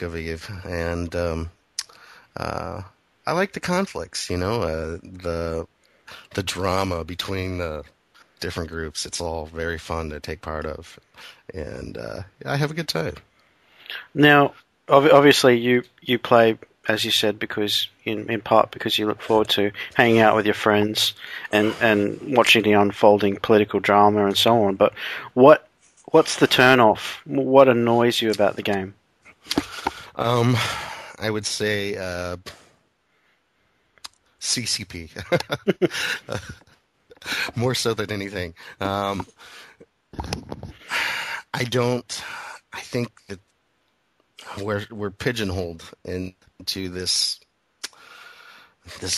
of Eve, and I like the conflicts. The drama between the different groups. It's all very fun to take part of, and I have a good time. Now, obviously, you play, as you said, because in part because you look forward to hanging out with your friends and watching the unfolding political drama and so on. But what's the turn off? What annoys you about the game? Um, I would say CCP more so than anything. I don't. I think that we're pigeonholed into this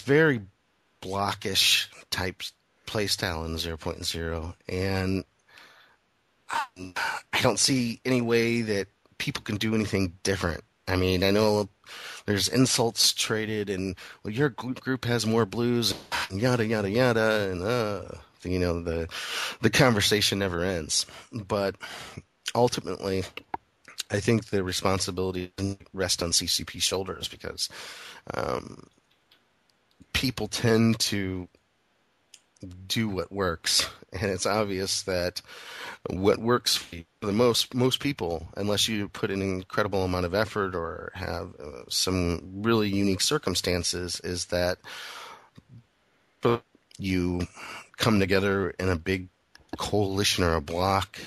very blockish type playstyle in zero point zero, and I don't see any way that people can do anything different. I mean, I know there's insults traded, and well, your group has more blues, yada yada yada, and the conversation never ends. But ultimately, I think the responsibility rests on CCP's shoulders because um, people tend to do what works, and it's obvious that what works for the most people, unless you put an incredible amount of effort or have some really unique circumstances, is that you come together in a big coalition or a block,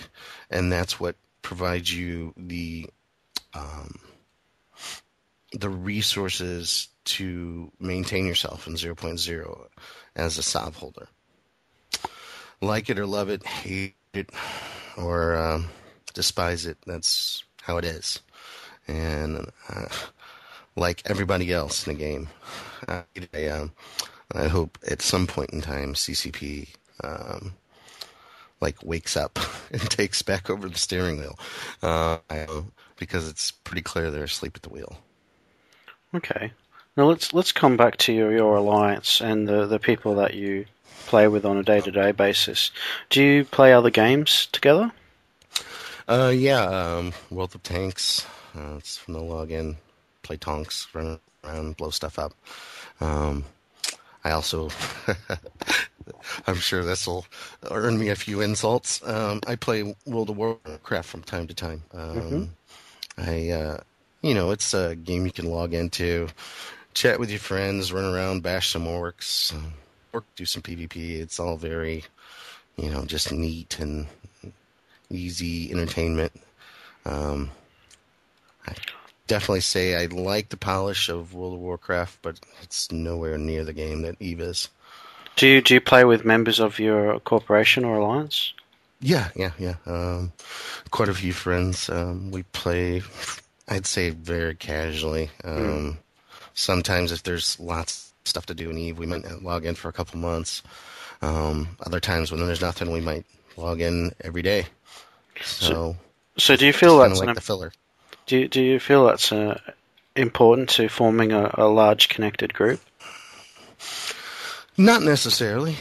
and that's what provides you the resources to maintain yourself in zero point zero as a sob holder. Like it or love it, hate it or despise it, that's how it is. And like everybody else in the game, I hope at some point in time CCP like wakes up and takes back over the steering wheel, because it's pretty clear they're asleep at the wheel. Okay. Now let's come back to your alliance and the people that you play with on a day-to-day basis. Do you play other games together? Yeah, World of Tanks. It's from the login. Play tonks, run around, blow stuff up. I also, I'm sure this will earn me a few insults. I play World of Warcraft from time to time. Hmm. It's a game you can log into, chat with your friends, run around, bash some orcs, or do some PvP. It's all very, just neat and easy entertainment. Um, I definitely say I like the polish of World of Warcraft, but it's nowhere near the game that Eve is. Do you play with members of your corporation or alliance? Yeah, yeah, yeah. Quite a few friends. We play, I'd say, very casually. Mm. Sometimes if there's lots of stuff to do in Eve, we might not log in for a couple months. Other times when there's nothing, we might log in every day. So, So so do you just feel kind of that's like the filler. do you feel that's important to forming a large connected group? Not necessarily.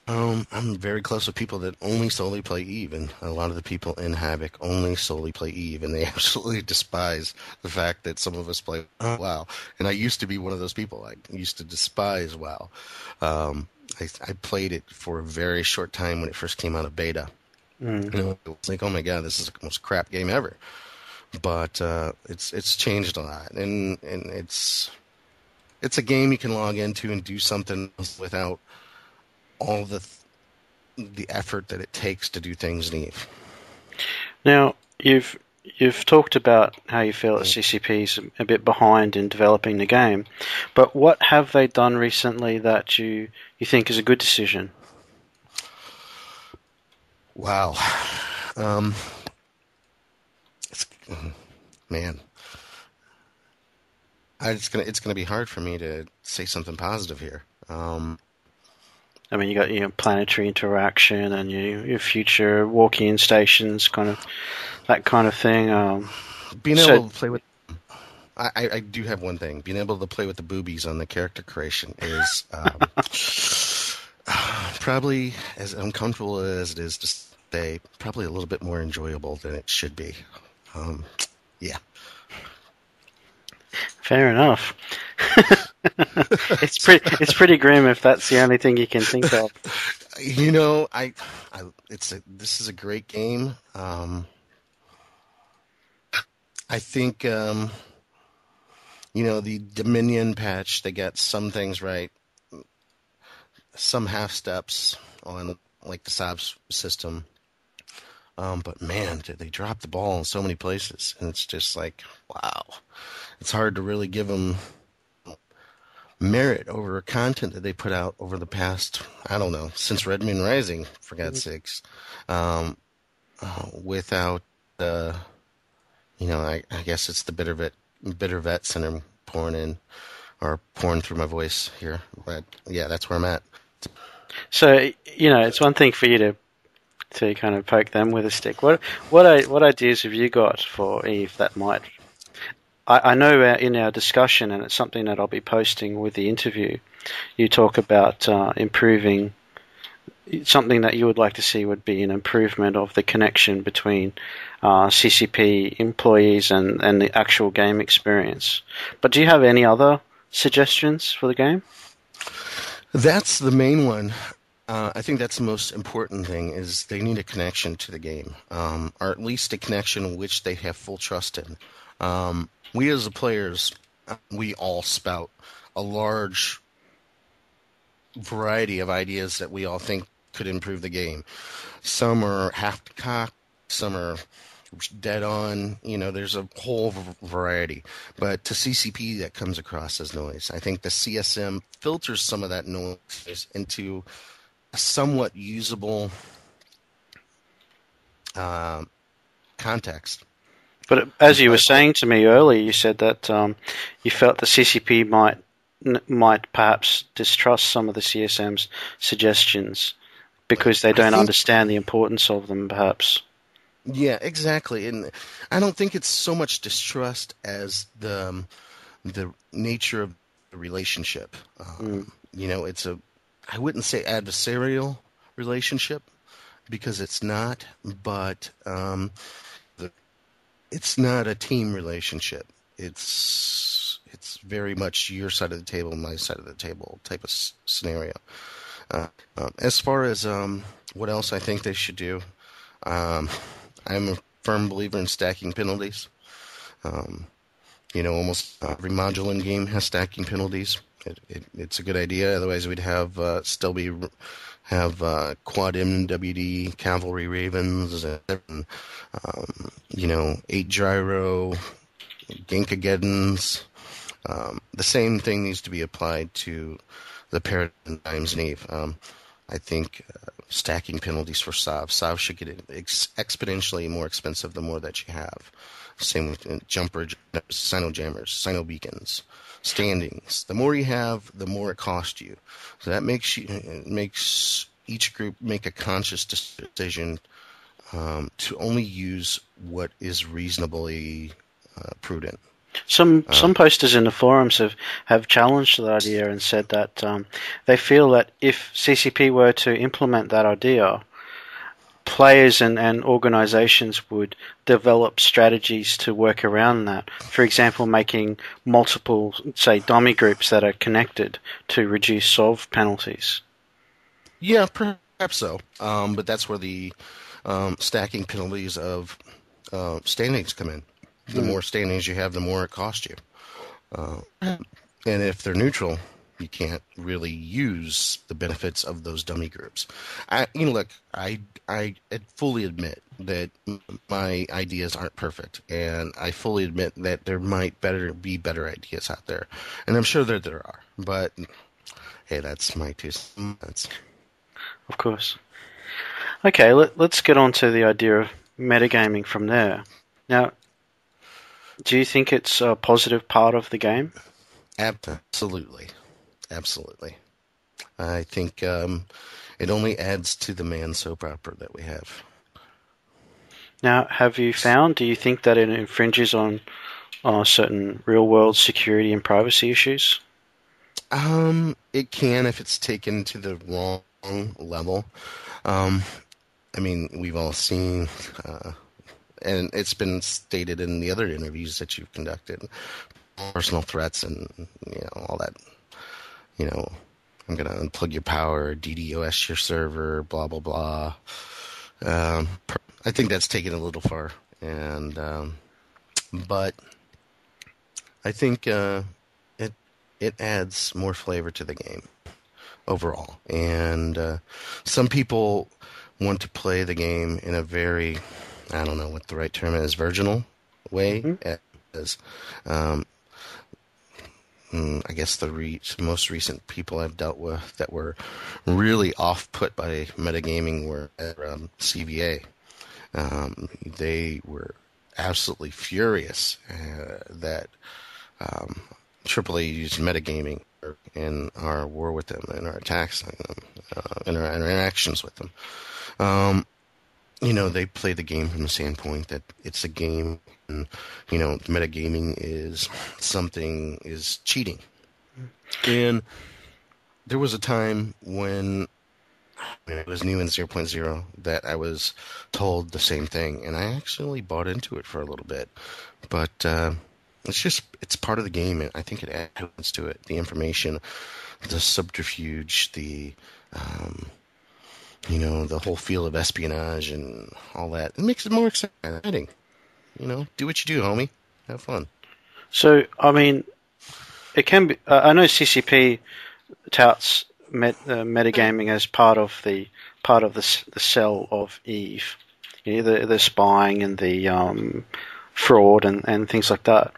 I'm very close with people that only solely play Eve, and a lot of the people in Havoc only solely play Eve, and they absolutely despise the fact that some of us play WoW. And I used to be one of those people. I used to despise WoW. I played it for a very short time when it first came out of beta. Mm. It was like, oh my god, this is the most crap game ever. But it's changed a lot, and it's a game you can log into and do something without all the effort that it takes to do things in Eve. Now you've talked about how you feel that CCP is a bit behind in developing the game, but what have they done recently that you think is a good decision? Wow, um, it's, man, it's gonna be hard for me to say something positive here. I mean, you got planetary interaction and your future walking-in stations, kind of that kind of thing. Being So, able to play with I do have one thing. Being able to play with the boobies on the character creation is probably as uncomfortable as it is to say, probably a little bit more enjoyable than it should be. Um, yeah. Fair enough. It's pretty grim if that's the only thing you can think of. You know, this is a great game. I think the Dominion patch, they got some things right, some half steps on like the SOBs system. But man, did they drop the ball in so many places, and it's just like, wow, it's hard to really give them merit over content that they put out over the past, I don't know, since Red Moon Rising, for God's sakes. Without I guess it's the bitter vet center pouring in or pouring through my voice here. But yeah, that's where I'm at. So it's one thing for you to kind of poke them with a stick. What ideas have you got for Eve that might? I know in our discussion, and it's something that I'll be posting with the interview. You talk about improving. Something that you would like to see would be an improvement of the connection between CCP employees and the actual game experience. But do you have any other suggestions for the game? That's the main one. I think that's the most important thing is they need a connection to the game, or at least a connection which they have full trust in. We as the players, we all spout a large variety of ideas that we all think could improve the game. Some are half cocked, some are dead on. There's a whole variety. But to CCP, that comes across as noise. I think the CSM filters some of that noise into a somewhat usable context. But as you were saying to me earlier, you said that you felt the CCP might perhaps distrust some of the CSM's suggestions because they don't understand the importance of them, perhaps. Yeah, exactly. And I don't think it's so much distrust as the nature of the relationship. It's I wouldn't say adversarial relationship because it's not, but it's not a team relationship. It's very much your side of the table, my side of the table type of scenario. As far as what else I think they should do, I'm a firm believer in stacking penalties. Almost every module in game has stacking penalties. It's a good idea. Otherwise, we'd have quad MWD cavalry ravens and 8 gyro Genkageddons. The same thing needs to be applied to the paradigms in Eve. I think stacking penalties for SOV. SOV should get exponentially more expensive the more that you have. Same with jumper, sino jammers, sino beacons, standings. The more you have, the more it costs you. So that makes each group make a conscious decision to only use what is reasonably prudent. Some posters in the forums have challenged that idea and said that they feel that if CCP were to implement that idea, players and organizations would develop strategies to work around that. For example, making multiple, say, dummy groups that are connected to reduce solve penalties. Yeah, perhaps so. But that's where the stacking penalties of standings come in. The more standings you have, the more it costs you. And if they're neutral, you can't really use the benefits of those dummy groups. Look, I fully admit that my ideas aren't perfect, and I fully admit that there might be better ideas out there, and I'm sure that there are. But hey, that's my 2 cents. Of course. Okay, let's get on to the idea of metagaming from there. Now, do you think it's a positive part of the game? Absolutely. Absolutely. I think it only adds to the man soap opera that we have. Now, do you think that it infringes on certain real-world security and privacy issues? It can if it's taken to the wrong level. We've all seen, and it's been stated in the other interviews that you've conducted, personal threats and all that. I'm gonna unplug your power, DDoS your server, blah blah blah. Um, I think that's taken a little far, and but I think it it adds more flavor to the game overall. And some people want to play the game in a very, I don't know what the right term is, virginal way. Hmm. As I guess the most recent people I've dealt with that were really off put by metagaming were at CVA. They were absolutely furious that AAA used metagaming in our war with them, in our attacks on them, in our interactions with them. They play the game from the standpoint that it's a game, and metagaming is cheating. And there was a time when it was new in 0.0 that I was told the same thing, and I actually bought into it for a little bit. But it's part of the game, and I think it adds to it. The information, the subterfuge, the whole feel of espionage and all that. It makes it more exciting. Do what you do, homie. Have fun. So, I mean, it can be. I know CCP touts metagaming as part of the cell of Eve, the spying and the fraud and things like that.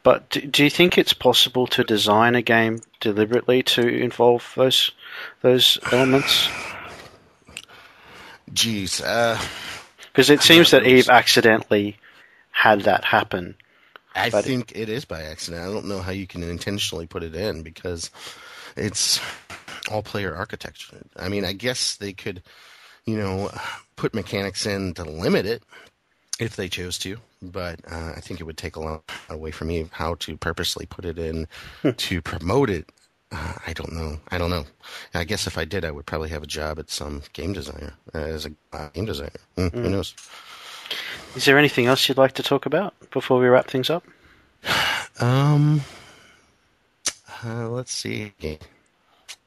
But do you think it's possible to design a game deliberately to involve those elements? Jeez, Because it I'm seems not that really. Eve accidentally had that happen. I But think it is by accident. I don't know how you can intentionally put it in because it's all player architecture. I mean, I guess they could, you know, put mechanics in to limit it if they chose to, but I think it would take a lot away from me how to purposely put it in to promote it. I don't know. I don't know. I guess if I did, I would probably have a job at some game designer as a game designer. Who mm. knows? Is there anything else you'd like to talk about before we wrap things up? Um, let's see.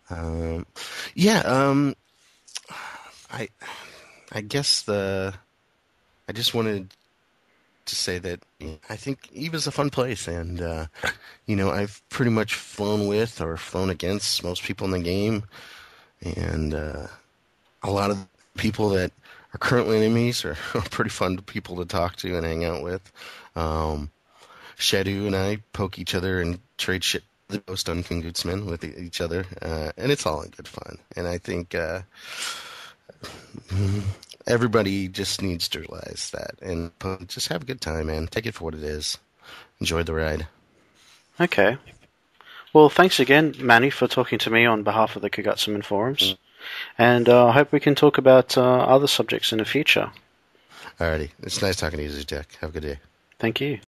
Um, yeah. I I guess I just wanted to say that I think Eve is a fun place, and I've pretty much flown with or flown against most people in the game, and a lot of people that are currently enemies are, are pretty fun people to talk to and hang out with. Um, Shadu and I poke each other and trade shit the ghost on King Gootsman with each other, and it's all in good fun. And I think everybody just needs to realize that and just have a good time, man. Take it for what it is. Enjoy the ride. Okay. Well, thanks again, Manny, for talking to me on behalf of the Kagutsuman forums. And I hope we can talk about other subjects in the future. Alrighty, it's nice talking to you, Xutech. Have a good day. Thank you.